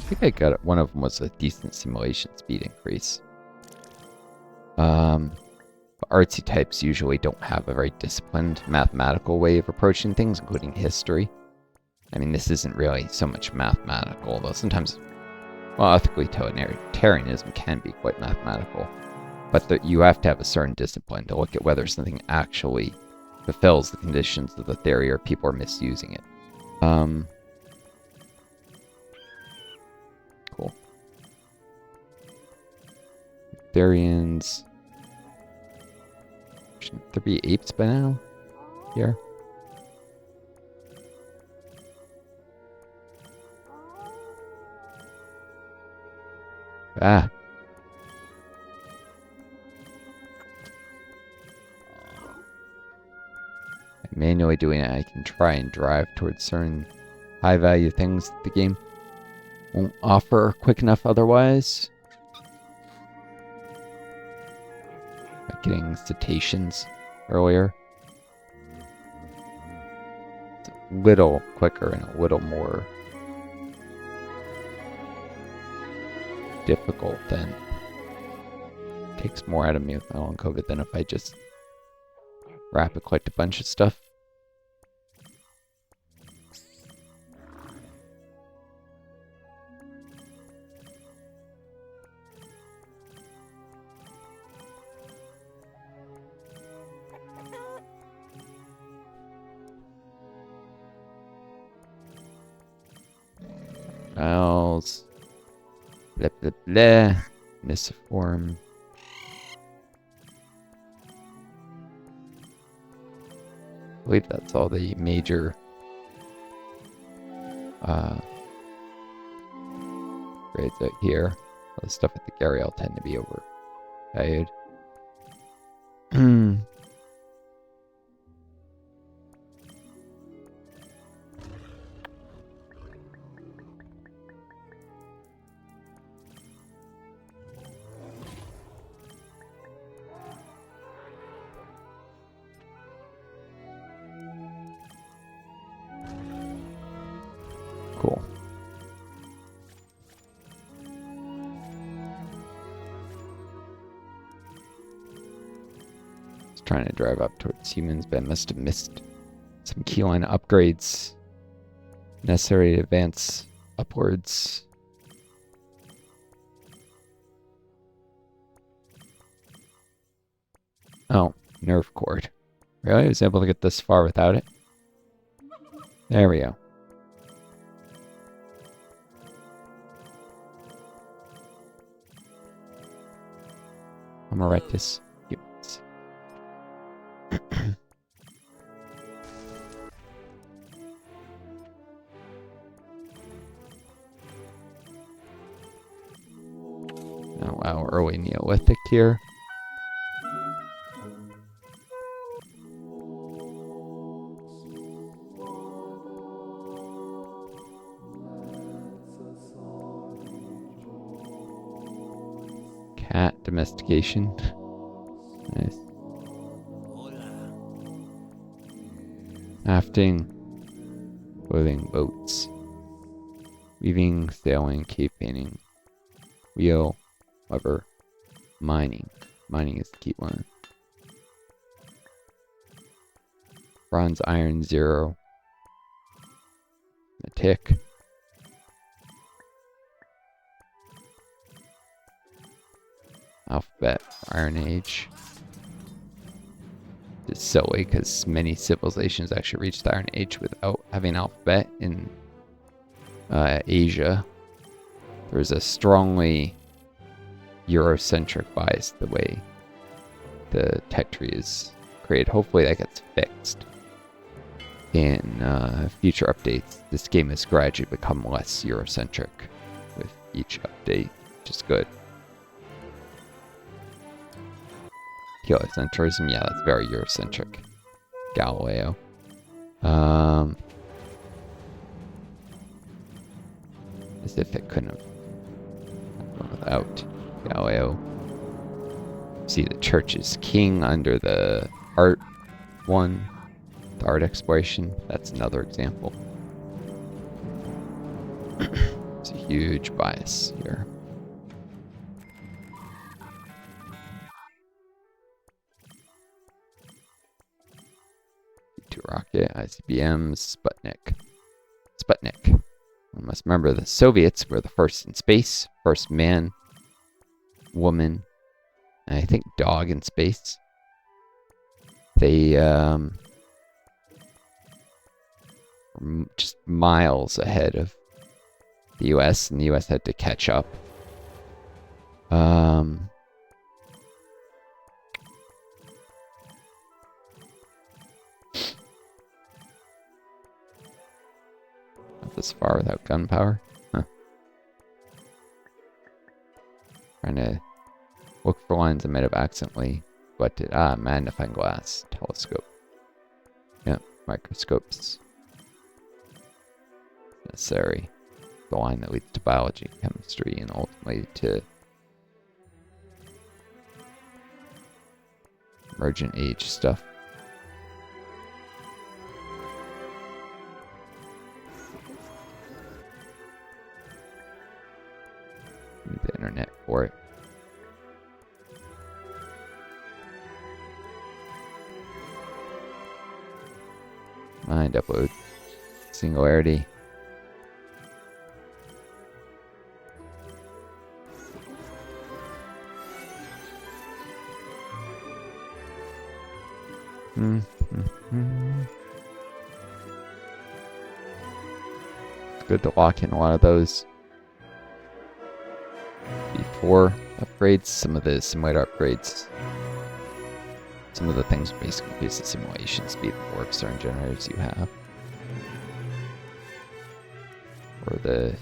think I got it. One of them was a decent simulation speed increase. Artsy types usually don't have a very disciplined mathematical way of approaching things, including history. I mean, this isn't really so much mathematical, though sometimes, well, ethically totalitarianism can be quite mathematical. But you have to have a certain discipline to look at whether something actually fulfills the conditions of the theory or people are misusing it. Cool. Therians. Shouldn't there be apes by now? Here? Ah. Manually doing it, I can try and drive towards certain high-value things the game won't offer quick enough otherwise. Like getting cetaceans earlier. It's a little quicker and a little more difficult than takes more out of me with my long COVID than if I just rapid collect a bunch of stuff. Owls. Blah blah blah. Misform. I believe that's all the major grades out here. All the stuff at the Gariel tend to be overvalued. Cool. Just trying to drive up towards humans, but I must have missed some keyline upgrades necessary to advance upwards. Oh, nerve cord. Really? I was able to get this far without it? There we go. Emeritus humans. Oh wow, early Neolithic here. Cat domestication. Nice. Rafting. Building boats. Weaving, sailing, cave painting. Wheel. Lever. Mining. Mining is the key one. Bronze, iron, 0. A tick. Alphabet, Iron Age. It's silly because many civilizations actually reached the Iron Age without having alphabet in Asia. There's a strongly Eurocentric bias the way the tech tree is created. Hopefully that gets fixed in future updates. This game has gradually become less Eurocentric with each update, which is good. Heliocentrism, yeah, that's very Eurocentric. Galileo. As if it couldn't have gone without Galileo. See, the church is king under the art one. The art exploration, that's another example. So huge bias here. B-2 rocket, ICBMs, Sputnik. We must remember the Soviets were the first in space, first man, woman, and I think dog in space. They were just miles ahead of the US, and the US had to catch up. Not this far without gunpowder. Huh. Trying to look for lines I might have accidentally selected. Magnifying glass, telescope. Yeah, microscopes. Necessary. The line that leads to biology, chemistry, and ultimately to emergent age stuff. Need the internet for it. Mind upload. Singularity. It's good to lock in a lot of those before upgrades. Some of the simulator upgrades, some of the things basically increase the simulation speed of warp certain generators you have, or the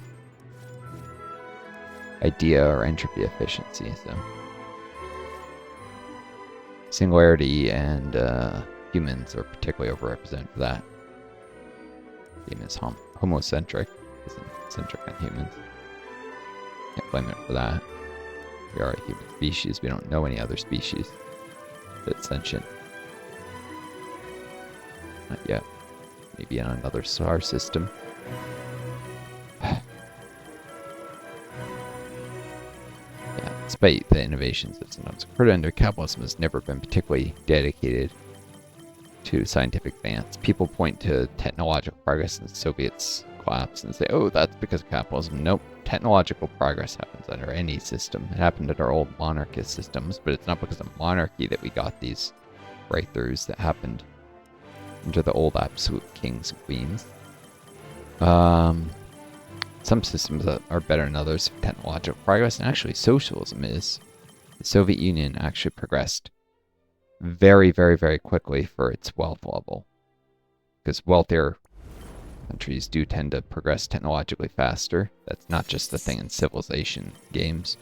idea or entropy efficiency. So Singularity and humans are particularly overrepresented for that. Game is homocentric, isn't centric on humans. Can't blame it for that. We are a human species. We don't know any other species that's sentient. Not yet. Maybe in another star system. Despite the innovations that sometimes occurred under capitalism, has never been particularly dedicated to scientific advance. People point to technological progress in the Soviets' collapse and say, oh, that's because of capitalism. Nope. Technological progress happens under any system. It happened under old monarchist systems, but it's not because of monarchy that we got these breakthroughs that happened under the old absolute kings and queens. Some systems are better than others for technological progress, and actually socialism is. The Soviet Union actually progressed very, very, very quickly for its wealth level. Because wealthier countries do tend to progress technologically faster. That's not just the thing in civilization games.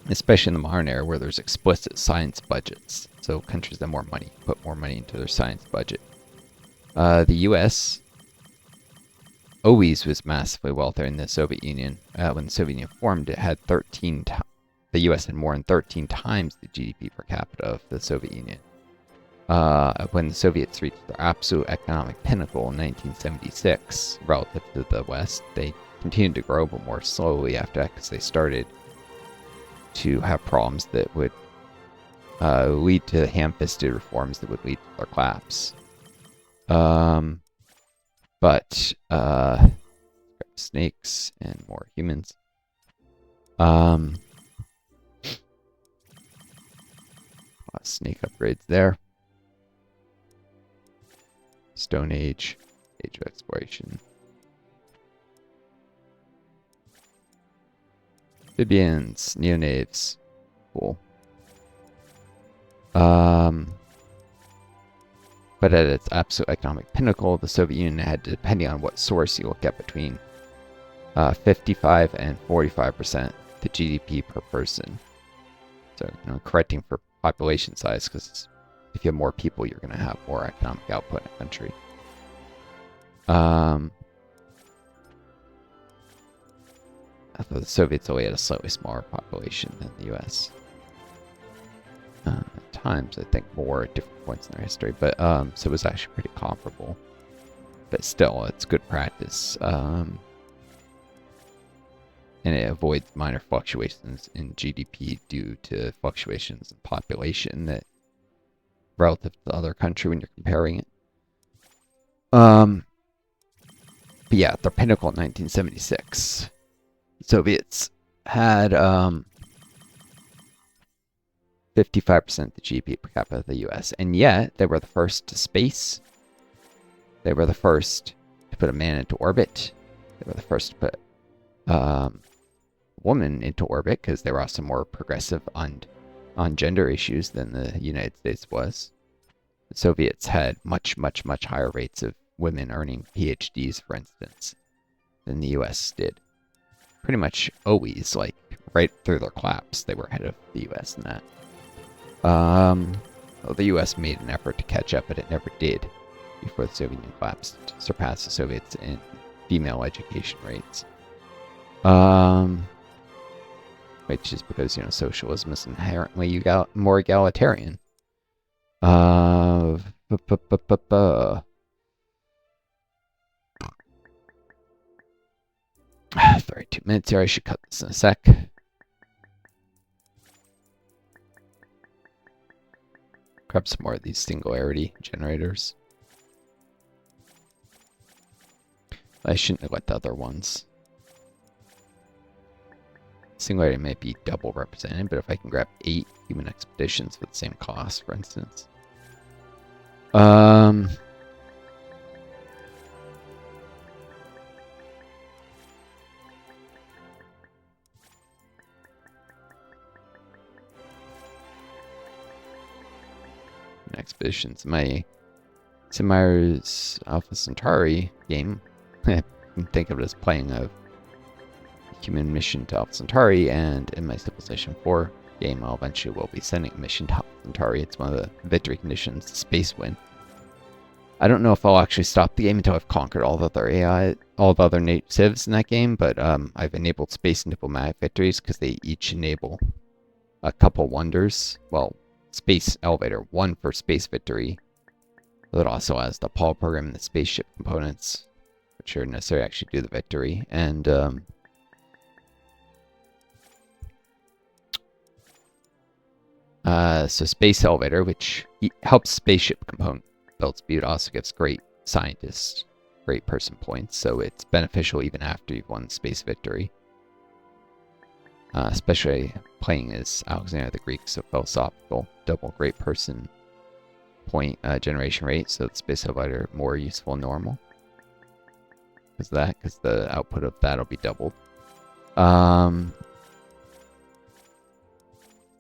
Especially in the modern era where there's explicit science budgets. So countries that have more money put more money into their science budget. The US always was massively wealthier than the Soviet Union. When the Soviet Union formed, it had the US had more than 13 times the GDP per capita of the Soviet Union. When the Soviets reached their absolute economic pinnacle in 1976, relative to the West, they continued to grow, but more slowly after that, because they started to have problems that would lead to ham-fisted reforms that would lead to their collapse. But snakes and more humans. Snake upgrades there. Stone Age, Age of Exploration. Amphibians, neonates. Cool. But at its absolute economic pinnacle, the Soviet Union had, depending on what source you look at, between 55 and 45% the GDP per person. So, correcting for population size, because if you have more people, you're going to have more economic output in a country. I thought the Soviets only had a slightly smaller population than the US. At times, I think more at different points in their history, but so it was actually pretty comparable. but still, it's good practice. And it avoids minor fluctuations in GDP due to fluctuations in population that relative to the other country when you're comparing it. But yeah, at their pinnacle in 1976, Soviets had 55% of the GDP per capita of the US, and yet they were the first to space. They were the first to put a man into orbit. They were the first to put woman into orbit because they were also more progressive on gender issues than the United States was. The Soviets had much, much, much higher rates of women earning PhDs, for instance, than the US did. Pretty much always, like, right through their collapse, they were ahead of the US in that. Well, the US made an effort to catch up, but it never did before the Soviet Union collapsed, to surpass the Soviets in female education rates. Which is because, socialism is inherently more egalitarian. 32 minutes here. I should cut this in a sec. Grab some more of these Singularity generators. I shouldn't neglect the other ones. Singularity might be double represented, but if I can grab 8 human expeditions for the same cost, for instance. Expeditions. My Sid Meier's Alpha Centauri game, I can think of it as playing a human mission to Alpha Centauri, and in my Civilization 4 game, I'll eventually will be sending a mission to Alpha Centauri. It's one of the victory conditions, space win. I don't know if I'll actually stop the game until I've conquered all the other AI, all the other civs in that game, but I've enabled space and diplomatic victories because they each enable a couple wonders. Well, space elevator, one for space victory. That also has the Apollo program and the spaceship components, which are necessary to actually do the victory. And so space elevator, which helps spaceship component build speed, also gives great scientists great person points, so it's beneficial even after you've won space victory. Especially playing as Alexander the Greek, so philosophical, double great person point generation rate, so the space elevator more useful than normal. Because the output of that will be doubled. Not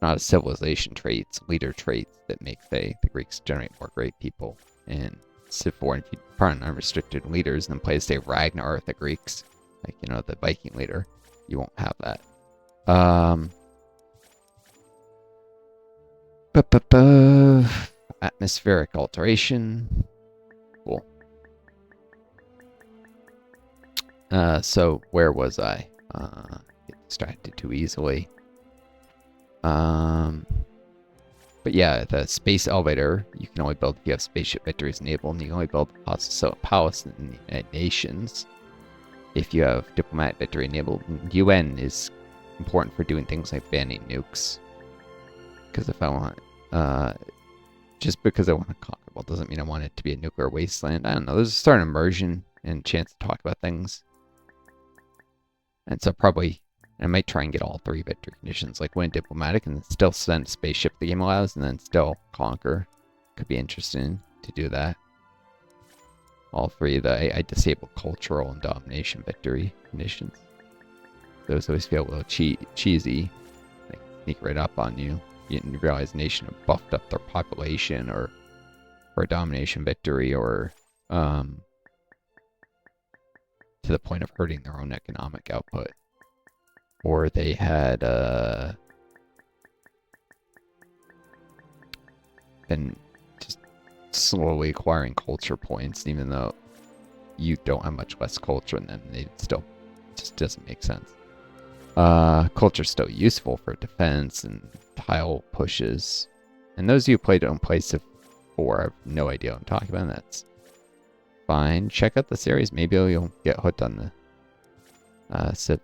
a civilization traits, leader traits that make the Greeks generate more great people in Civ 4. And if you put on unrestricted leaders and then play as say Ragnar with the Greeks, like the Viking leader, you won't have that. Atmospheric alteration. Cool. So where was I? Get distracted too easily. But yeah, the space elevator you can only build if you have spaceship victories enabled, and you can only build palace in the United Nations if you have diplomatic victory enabled. And UN is important for doing things like banning nukes. Because if I want, just because I want to conquer, well, doesn't mean I want it to be a nuclear wasteland. I don't know. There's a certain immersion and chance to talk about things. And so probably I might try and get all 3 victory conditions, like win diplomatic and still send a spaceship the game allows, and then still conquer. Could be interesting to do that. All 3 of the I disable cultural and domination victory conditions. Those always feel a little cheesy. They sneak right up on you. You didn't realize the nation have buffed up their population or for a domination victory, or to the point of hurting their own economic output. Or they had been just slowly acquiring culture points, even though you don't have much less culture than them. They still just doesn't make sense. Culture's still useful for defense and tile pushes. And those of you who don't play Civ 4 have no idea what I'm talking about. That's fine. Check out the series. Maybe you'll get hooked on the Civ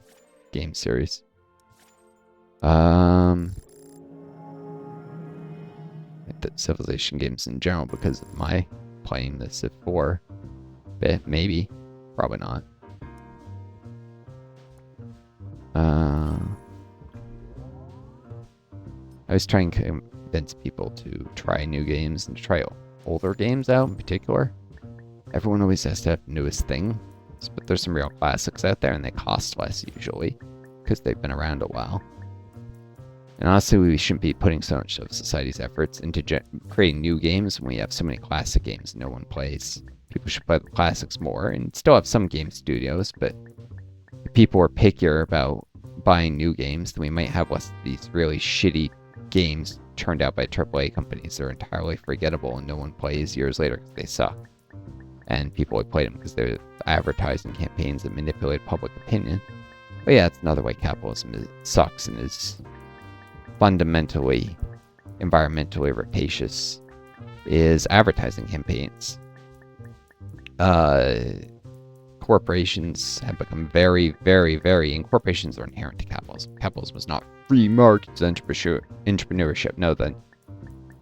game series. The Civilization games in general, because of my playing the Civ 4 bit. Maybe. Probably not. I was trying to convince people to try new games and to try older games out in particular. Everyone always has to have the newest thing, but there's some real classics out there and they cost less usually because they've been around a while. And honestly, we shouldn't be putting so much of society's efforts into creating new games when we have so many classic games no one plays. People should play the classics more and still have some game studios, but if people are pickier about buying new games, then we might have less of these really shitty games turned out by AAA companies. They're entirely forgettable and no one plays years later because they suck. And people would play them because they're advertising campaigns that manipulate public opinion. But yeah, it's another way capitalism sucks and is fundamentally environmentally rapacious, is advertising campaigns. Corporations have become very, and corporations are inherent to capitalism. Capitalism is not free market entrepreneurship. No, the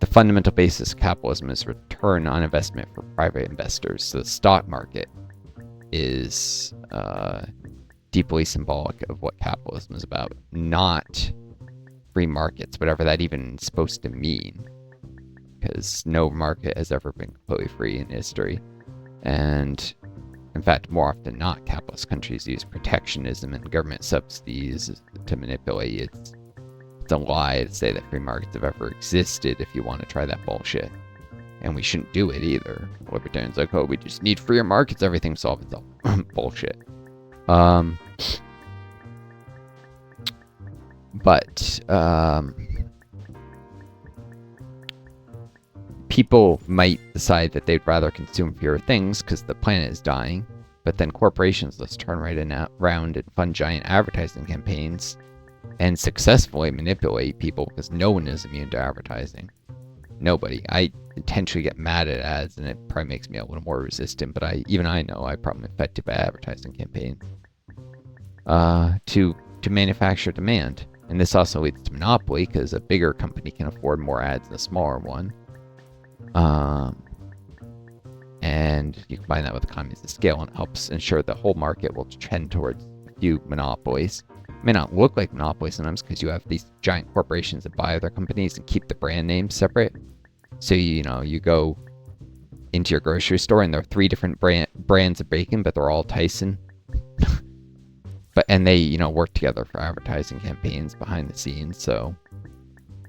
fundamental basis of capitalism is return on investment for private investors. So the stock market is deeply symbolic of what capitalism is about, not free markets, whatever that even is supposed to mean, because no market has ever been completely free in history. And in fact, more often than not, capitalist countries use protectionism and government subsidies to manipulate. It's a lie to say that free markets have ever existed if you want to try that bullshit. And we shouldn't do it either. Libertarians are like, oh, we just need freer markets, everything solves itself. Bullshit. But people might decide that they'd rather consume fewer things because the planet is dying, but then corporations just turn right around and fund giant advertising campaigns and successfully manipulate people because no one is immune to advertising. Nobody. I intentionally get mad at ads and it probably makes me a little more resistant, but even I know I'm probably affected by advertising campaigns to manufacture demand. And this also leads to monopoly because a bigger company can afford more ads than a smaller one. And you combine that with economies of scale and it helps ensure the whole market will trend towards a few monopolies. It may not look like monopolies sometimes because you have these giant corporations that buy other companies and keep the brand names separate. So, you go into your grocery store and there are 3 different brands of bacon, but they're all Tyson. And they, work together for advertising campaigns behind the scenes, so,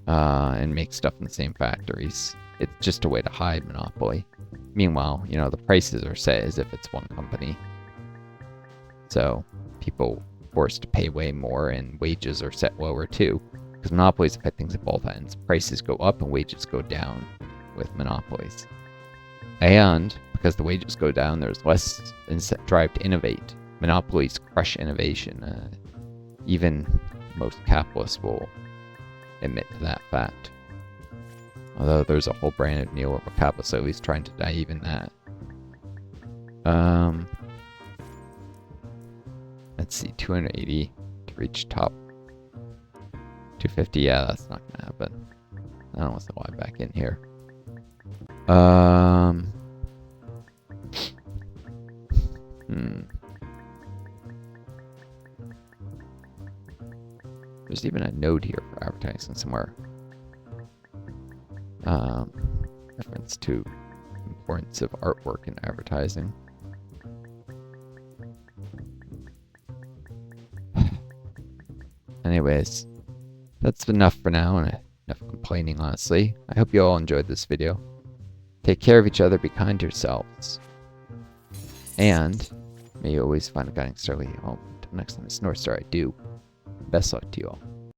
and make stuff in the same factories. It's just a way to hide monopoly. Meanwhile, the prices are set as if it's one company. So, people forced to pay way more and wages are set lower too. Because monopolies affect things at both ends. Prices go up and wages go down with monopolies. And because the wages go down, there's less drive to innovate. Monopolies crush innovation. Even most capitalists will admit to that fact. Although there's a whole brand of neoliberal capitalists at least trying to even that. Let's see, 280 to reach top 250. Yeah, that's not gonna happen. I don't want to log back in here. There's even a node here for advertising somewhere. Reference to importance of artwork in advertising. Anyways, that's enough for now, and enough complaining, honestly. I hope you all enjoyed this video. Take care of each other, be kind to yourselves. And may you always find a guiding star leading home. Until next time, it's Northstar, I do. Best luck to you all.